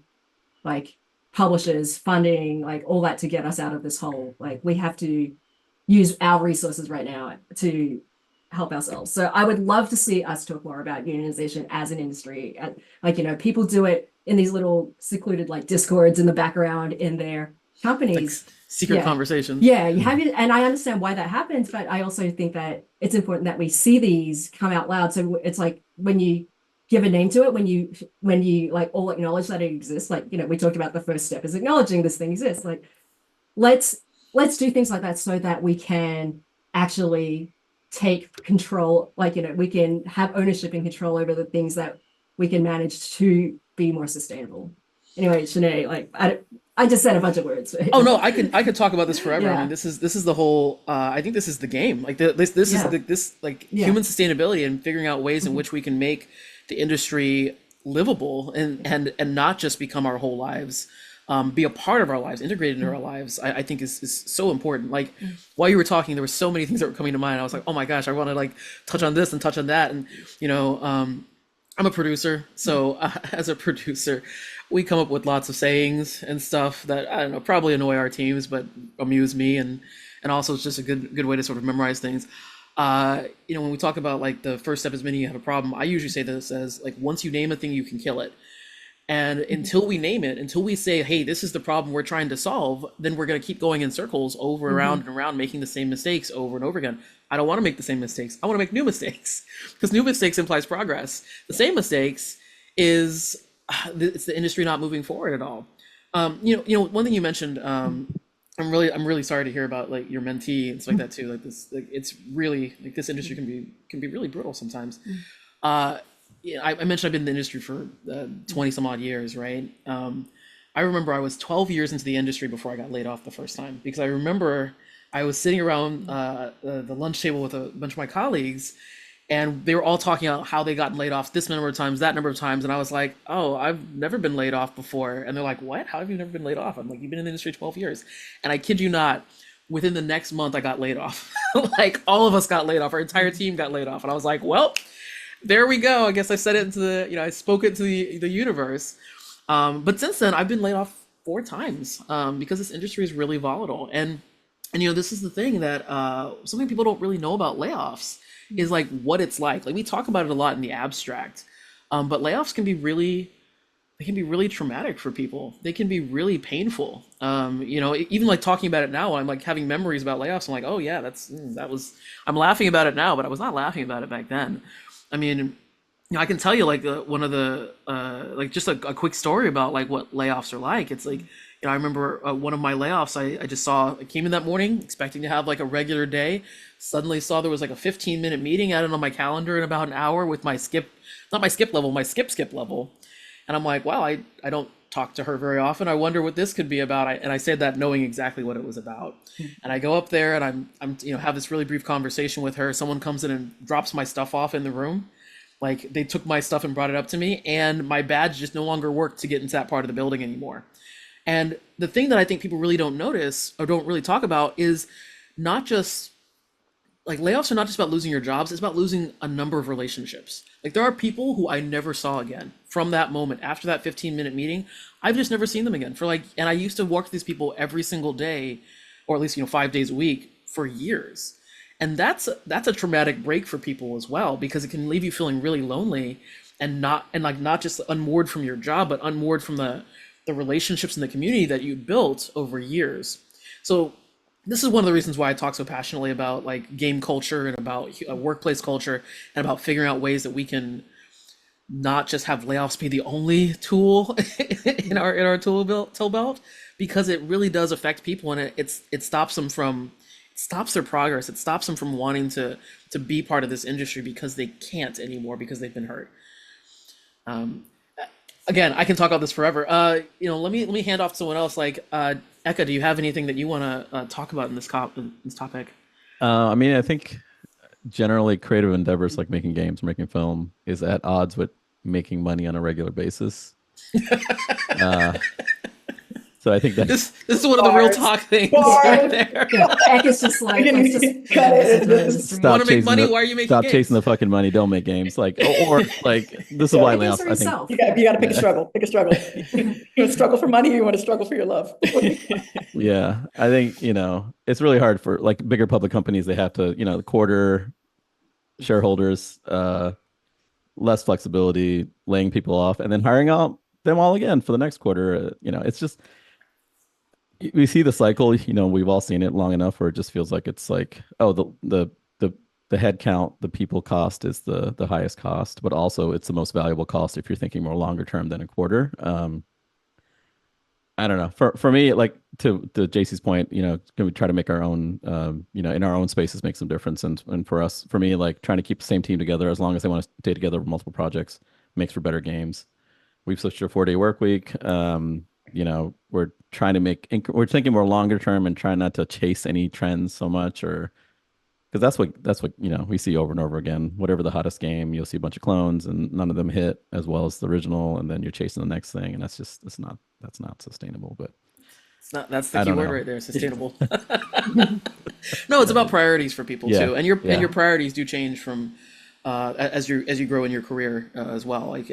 like publishers, funding, like all that to get us out of this hole. Like, we have to use our resources right now to help ourselves. So I would love to see us talk more about unionization as an industry. Like, people do it in these little secluded like discords in the background in their companies. Like secret Yeah. conversations. Yeah, you have it, and I understand why that happens, but I also think that it's important that we see these come out loud. So it's like, when you give a name to it, when you like all acknowledge that it exists, like, we talked about the first step is acknowledging this thing exists. Like, let's do things like that, so that we can actually take control, like, we can have ownership and control over the things that we can manage to be more sustainable. Anyway, Shanae, like, I just said a bunch of words. Oh no, I could talk about this forever. I Yeah. mean, this is the whole. I think this is the game. Like this Yeah. is this like Yeah. human sustainability and figuring out ways in which we can make the industry livable and not just become our whole lives, be a part of our lives, integrated into our lives. I think is so important. Like, while you were talking, there were so many things that were coming to mind. I was like, oh my gosh, I want to like touch on this and touch on that, and I'm a producer, so as a producer, we come up with lots of sayings and stuff that, I don't know, probably annoy our teams, but amuse me, and also it's just a good way to sort of memorize things. When we talk about like the first step is meaning you have a problem, I usually say this as like, once you name a thing, you can kill it. And until we name it, until we say, hey, this is the problem we're trying to solve, then we're going to keep going in circles over around and around, making the same mistakes over and over again. I don't want to make the same mistakes. I want to make new mistakes, because new mistakes implies progress. The same mistakes is it's the industry not moving forward at all. One thing you mentioned, I'm really sorry to hear about like your mentee and stuff like that too. Like this, like it's really like this industry can be really brutal sometimes. I mentioned I've been in the industry for 20 some odd years, right? I remember I was 12 years into the industry before I got laid off the first time, because I remember I was sitting around the lunch table with a bunch of my colleagues, and they were all talking about how they gotten laid off this number of times, that number of times. And I was like, oh, I've never been laid off before. And they're like, what? How have you never been laid off? I'm like, you've been in the industry 12 years. And I kid you not, within the next month, I got laid off. Like, all of us got laid off. Our entire team got laid off. And I was like, well, there we go. I guess I said it into the, I spoke it to the universe. But since then, I've been laid off 4 times because this industry is really volatile. And this is the thing that something people don't really know about layoffs is like what it's like. Like, we talk about it a lot in the abstract, but layoffs can be really traumatic for people. They can be really painful. Even like talking about it now, I'm like having memories about layoffs. I'm like, oh yeah, I'm laughing about it now, but I was not laughing about it back then. I mean, I can tell you like one of the like just a quick story about like what layoffs are like. It's like, I remember one of my layoffs, I came in that morning expecting to have like a regular day, suddenly saw there was like a 15-minute meeting added on my calendar in about an hour with my skip level. And I'm like, wow, I don't talk to her very often. I wonder what this could be about. And I said that knowing exactly what it was about. And I go up there and I'm have this really brief conversation with her. Someone comes in and drops my stuff off in the room. Like, they took my stuff and brought it up to me, and my badge just no longer worked to get into that part of the building anymore. And the thing that I think people really don't notice or don't really talk about is not just like layoffs are not just about losing your jobs, it's about losing a number of relationships. Like, there are people who I never saw again from that moment. After that 15-minute meeting, I've just never seen them again and I used to work with these people every single day, or at least 5 days a week for years. And that's a traumatic break for people as well, because it can leave you feeling really lonely and not just unmoored from your job, but unmoored from the relationships in the community that you built over years. So this is one of the reasons why I talk so passionately about like game culture and about workplace culture, and about figuring out ways that we can not just have layoffs be the only tool in our tool belt, because it really does affect people, and it stops them from. It stops their progress. It stops them from wanting to be part of this industry because they can't anymore because they've been hurt. Again, I can talk about this forever. Let me hand off to someone else. Like, Eka, do you have anything that you want to talk about in this topic? I mean, I think generally creative endeavors like making games, making film is at odds with making money on a regular basis. Uh, so I think that This is one of the real talk things right there. Yeah, Eck is just like, let's just Cut it. into the industry. stop Want to make chasing money? the, Why are you making stop games? chasing the fucking money. Don't make games. Like or like this is why Make games for I think yourself. You got to pick a struggle. Pick a struggle. You want to struggle for money, or you want to struggle for your love? yeah, I think it's really hard for like bigger public companies. They have to the quarter shareholders, less flexibility, laying people off, and then hiring out them all again for the next quarter. It's just we see the cycle. We've all seen it long enough where it just feels like it's like, oh, the head count, the people cost is the highest cost, but also it's the most valuable cost if you're thinking more longer term than a quarter. I don't know. For me, like to JC's point, can we try to make our own, in our own spaces, make some difference? And for me, like trying to keep the same team together as long as they want to stay together with multiple projects makes for better games. We've switched to a 4-day work week. We're trying to we're thinking more longer term and trying not to chase any trends so much, or because that's what we see over and over again. Whatever the hottest game, you'll see a bunch of clones, and none of them hit as well as the original, and then you're chasing the next thing, and that's not sustainable. But It's not. That's the I key don't word know. right there. Sustainable. No, it's about priorities for people Yeah, too, and your yeah. priorities do change from as you grow in your career as well. Like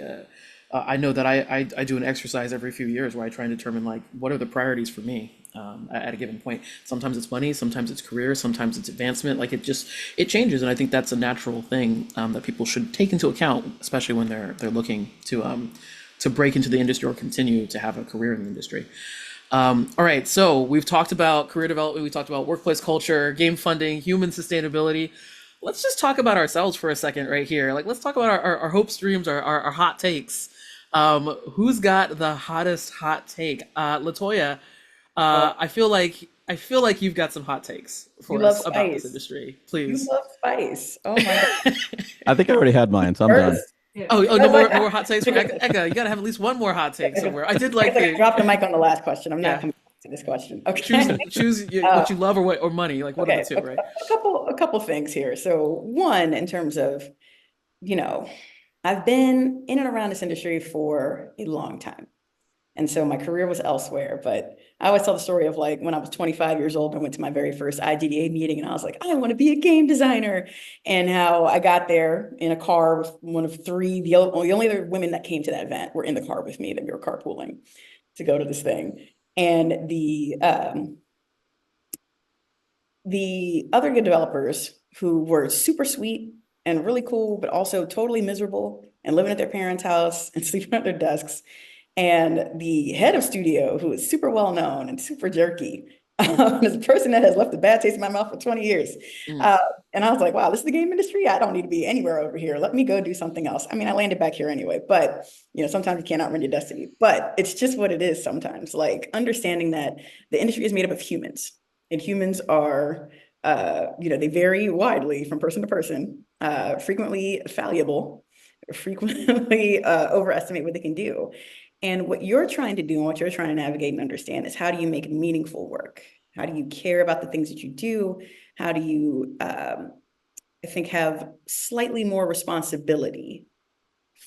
I know that I do an exercise every few years where I try and determine like what are the priorities for me at a given point. Sometimes it's money, sometimes it's career, sometimes it's advancement. Like it changes, and I think that's a natural thing that people should take into account, especially when they're looking to break into the industry or continue to have a career in the industry. All right, so we've talked about career development, we talked about workplace culture, game funding, human sustainability. Let's just talk about ourselves for a second right here. Like, let's talk about our hopes, dreams, our hot takes. Who's got the hottest hot take? Latoya, I feel like you've got some hot takes You for love us about this spice. industry. You Please. love spice. Oh my God. I think I already had mine, so I'm done. First, Yeah. Oh, I no was like, more hot takes for Eka. You gotta have at least one more hot take somewhere. I did I like think I the dropped the mic on the last question. I'm not yeah. coming back to this question. Okay. Choose what you love or money. Like what are Okay. the two, right? A couple things here. So one, in terms of, you know, I've been in and around this industry for a long time. And so my career was elsewhere, but I always tell the story of like when I was 25 years old, I went to my very first IGDA meeting and I was like, I want to be a game designer. And how I got there in a car with one of three, the only other women that came to that event were in the car with me, that we were carpooling to go to this thing. And the other good developers who were super sweet and really cool, but also totally miserable and living at their parents' house and sleeping at their desks. And the head of studio, who is super well known and super jerky, is a person that has left a bad taste in my mouth for 20 years. And I was like, wow, this is the game industry. I don't need to be anywhere over here. Let me go do something else. I mean, I landed back here anyway, but sometimes you cannot run your destiny, but it's just what it is sometimes. Like understanding that the industry is made up of humans, and humans are, they vary widely from person to person, frequently fallible, frequently overestimate what they can do. And what you're trying to do and what you're trying to navigate and understand is how do you make meaningful work? How do you care about the things that you do? How do you, I think, have slightly more responsibility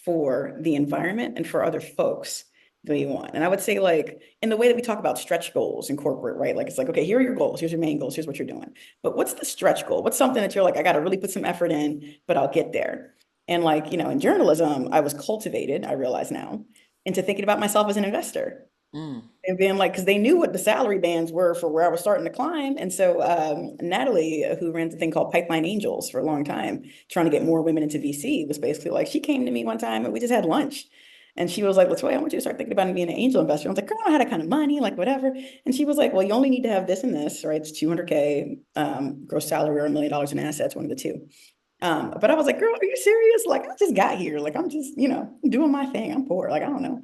for the environment and for other folks than you want? And I would say, like, in the way that we talk about stretch goals in corporate, right? Like, it's like, okay, here are your goals. Here's your main goals. Here's what you're doing. But what's the stretch goal? What's something that you're like, I got to really put some effort in, but I'll get there? And like, in journalism, I was cultivated, I realize now, into thinking about myself as an investor. And being like, because they knew what the salary bands were for where I was starting to climb. And so Natalie, who ran the thing called Pipeline Angels for a long time, trying to get more women into VC, was basically like, she came to me one time and we just had lunch. And she was like, Latoya, I want you to start thinking about being an angel investor. I was like, girl, I don't have that kind of money, like whatever. And she was like, well, you only need to have this and this, right? It's 200K gross salary or $1 million in assets, one of the two. But I was like, girl, are you serious? Like, I just got here. Like, I'm just, doing my thing. I'm poor. Like, I don't know.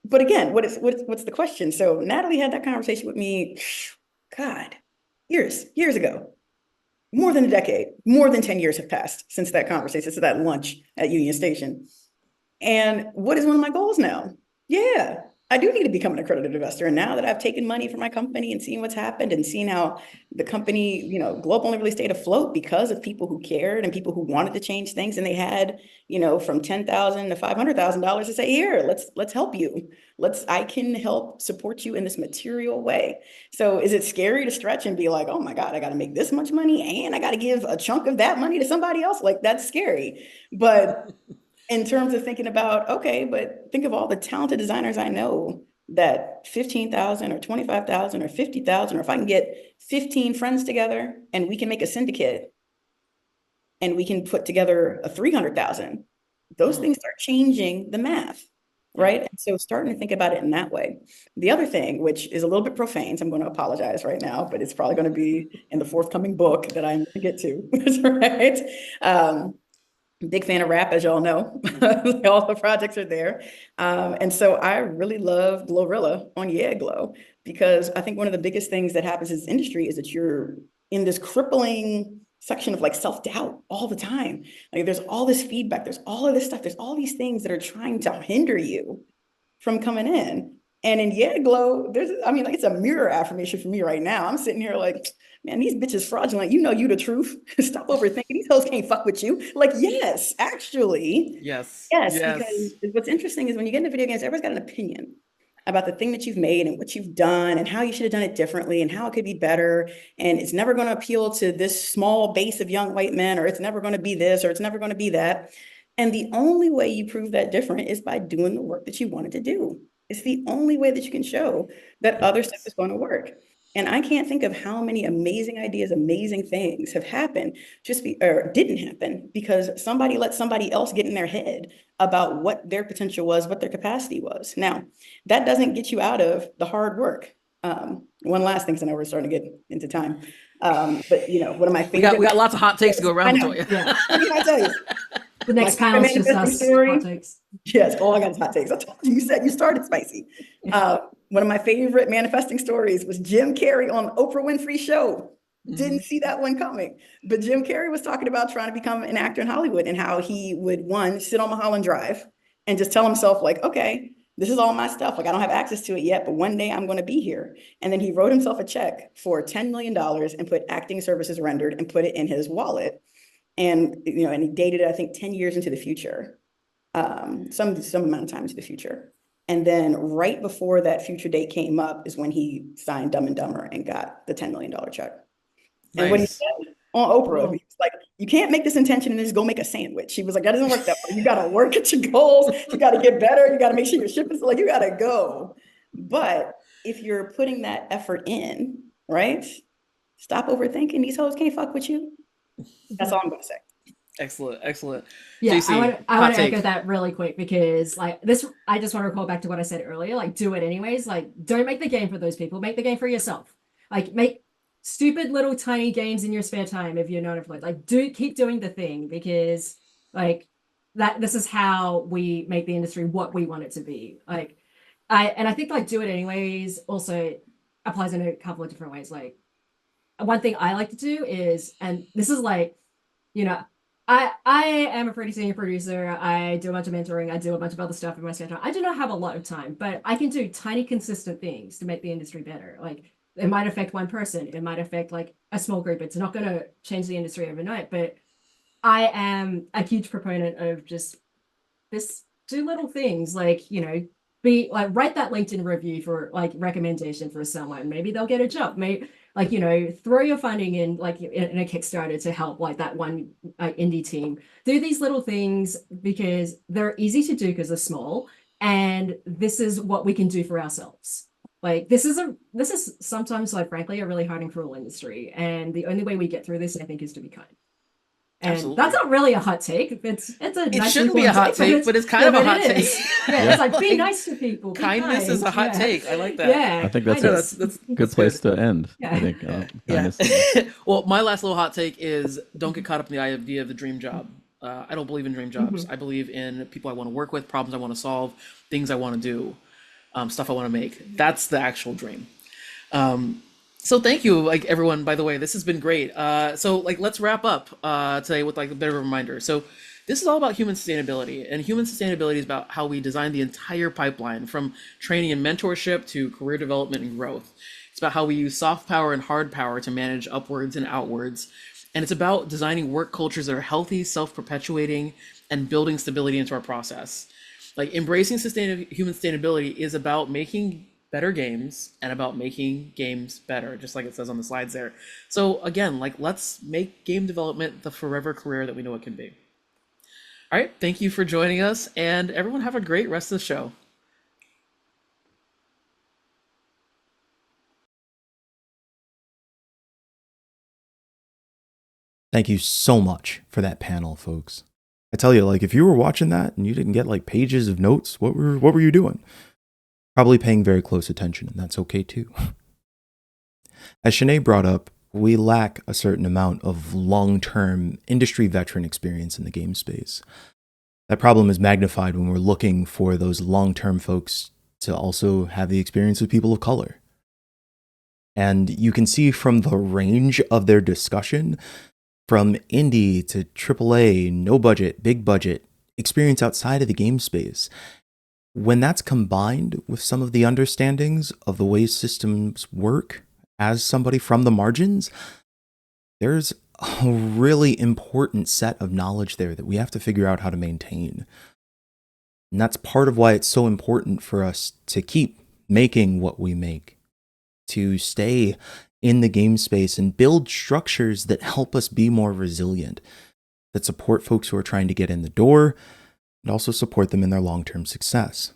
But again, what's the question? So Natalie had that conversation with me, God, years ago. More than a decade, more than 10 years have passed since that conversation, since that lunch at Union Station. And what is one of my goals now? Yeah, I do need to become an accredited investor. And now that I've taken money from my company and seen what's happened and seen how the company, Globe only really stayed afloat because of people who cared and people who wanted to change things. And they had, from $10,000 to $500,000 to say, here, let's help you. I can help support you in this material way. So is it scary to stretch and be like, oh my God, I got to make this much money and I got to give a chunk of that money to somebody else? Like, that's scary. But in terms of thinking about, okay, but think of all the talented designers I know that 15,000 or 25,000 or 50,000, or if I can get 15 friends together and we can make a syndicate and we can put together a 300,000, those things start changing the math, right? And so starting to think about it in that way. The other thing, which is a little bit profane, so I'm going to apologize right now, but it's probably going to be in the forthcoming book that I'm going to get to, right? Big fan of rap, as y'all know. All the projects are there. And so I really love Glorilla on Yeah Glow, because I think one of the biggest things that happens in this industry is that you're in this crippling section of like self-doubt all the time. Like there's all this feedback, there's all of this stuff, there's all these things that are trying to hinder you from coming in. And in Yeah Glow, it's a mirror affirmation for me right now. I'm sitting here like, man, these bitches fraudulent. You the truth. Stop overthinking. These hoes can't fuck with you. Like, yes, actually. Yes. Because what's interesting is when you get into video games, everybody's got an opinion about the thing that you've made and what you've done and how you should have done it differently and how it could be better. And it's never going to appeal to this small base of young white men, or it's never going to be this, or it's never going to be that. And the only way you prove that different is by doing the work that you wanted to do. It's the only way that you can show that other stuff is going to work. And I can't think of how many amazing ideas, amazing things have happened or didn't happen because somebody let somebody else get in their head about what their potential was, what their capacity was. Now, that doesn't get you out of the hard work. One last thing, because I know we're starting to get into time. But one of my favorite. We got lots of hot takes to go around. Yeah. What can I tell you? The next panel is just us hot takes. Yes, all I got is hot takes. I told you, you said you started spicy. One of my favorite manifesting stories was Jim Carrey on Oprah Winfrey's show. Didn't see that one coming. But Jim Carrey was talking about trying to become an actor in Hollywood and how he would, sit on Mulholland Drive and just tell himself like, okay, this is all my stuff. Like I don't have access to it yet, but one day I'm going to be here. And then he wrote himself a check for $10 million and put acting services rendered and put it in his wallet. And, and he dated it, I think, 10 years into the future, some amount of time into the future. And then right before that future date came up is when he signed Dumb and Dumber and got the $10 million check. And Nice. what he said on Oprah, he was like, you can't make this intention and then just go make a sandwich. He was like, that doesn't work that way. You got to work at your goals. You got to get better. You got to make sure your ship is you got to go. But if you're putting that effort in, right? Stop overthinking. These hoes can't fuck with you. That's all I'm going to say. Excellent. Yeah, JC, I want to take. echo that really quick because this, I just want to recall back to what I said earlier, like do it anyways. Like don't make the game for those people, make the game for yourself. Like make stupid little tiny games in your spare time if you're not employed. Like keep doing the thing because like this is how we make the industry what we want it to be. Like I think like do it anyways also applies in a couple of different ways. Like one thing I like to do is, and this is like, I am a pretty senior producer. I do a bunch of mentoring. I do a bunch of other stuff in my spare time. I do not have a lot of time, but I can do tiny, consistent things to make the industry better. Like it might affect one person. It might affect like a small group. It's not going to change the industry overnight, but I am a huge proponent of just do little things like, be like, write that LinkedIn review for like recommendation for someone. Maybe they'll get a job. Maybe like, throw your funding in like in a Kickstarter to help like that one indie team. Do these little things because they're easy to do because they're small. And this is what we can do for ourselves. Like this is sometimes like frankly a really hard and cruel industry. And the only way we get through this, I think, is to be kind. And Absolutely. That's not really a hot take. It's a It shouldn't be a hot take, but it's kind of a hot take. Yeah, it's like be nice to people. Kindness is a hot take. I like that. Yeah, I think that's a good place to end. Yeah. I think. Yeah. Well, my last little hot take is don't get caught up in the idea of the dream job. I don't believe in dream jobs. I believe in people I want to work with, problems I want to solve, things I want to do, stuff I want to make. That's the actual dream. So thank you, like everyone, by the way, this has been great. So like, let's wrap up today with like a bit of a reminder. So This is all about human sustainability, and human sustainability is about how we design the entire pipeline from training and mentorship to career development and growth. It's about how we use soft power and hard power to manage upwards and outwards. And it's about designing work cultures that are healthy, self-perpetuating, and building stability into our process. Like embracing human sustainability is about making better games and about making games better, just like it says on the slides there. So again, like let's make game development the forever career that we know it can be. All right, thank you for joining us, and everyone have a great rest of the show. Thank you so much for that panel, folks. I tell you, like, if you were watching that and you didn't get like pages of notes, what were you doing? Probably paying very close attention, and that's okay too. As Shanae brought up, we lack a certain amount of long-term industry veteran experience in the game space. That problem is magnified when we're looking for those long-term folks to also have the experience of people of color. And you can see from the range of their discussion, from indie to AAA, no budget, big budget, experience outside of the game space, when that's combined with some of the understandings of the way systems work as somebody from the margins, there's a really important set of knowledge there that we have to figure out how to maintain. And that's part of why it's so important for us to keep making what we make, to stay in the game space and build structures that help us be more resilient, that support folks who are trying to get in the door, and also support them in their long-term success.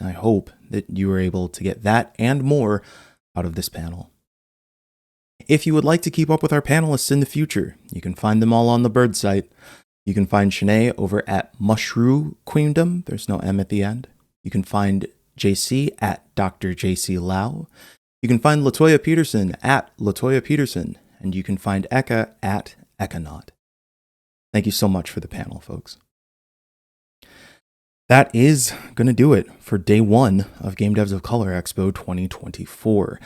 I hope that you were able to get that and more out of this panel. If you would like to keep up with our panelists in the future, you can find them all on the Bird site. You can find Shanae over at Mushroom Queendom. There's no M at the end. You can find JC at Dr. JC Lau. You can find Latoya Peterson at Latoya Peterson. And you can find Eka at Ekanaut. Thank you so much for the panel, folks. That is going to do it for day one of Game Devs of Color Expo 2024.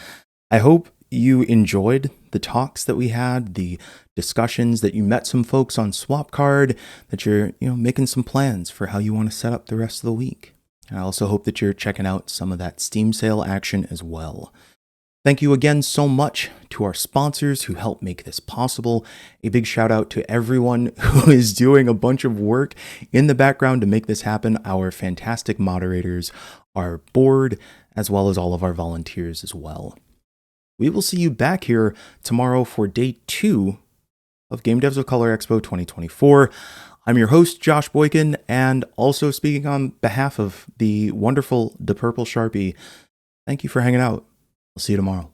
I hope you enjoyed the talks that we had, the discussions, that you met some folks on SwapCard, that you're making some plans for how you want to set up the rest of the week. I also hope that you're checking out some of that Steam sale action as well. Thank you again so much to our sponsors who help make this possible. A big shout out to everyone who is doing a bunch of work in the background to make this happen. Our fantastic moderators, our board, as well as all of our volunteers as well. We will see you back here tomorrow for day 2 of Game Devs of Color Expo 2024. I'm your host, Josh Boykin, and also speaking on behalf of the wonderful The Purple Sharpie. Thank you for hanging out. I'll see you tomorrow.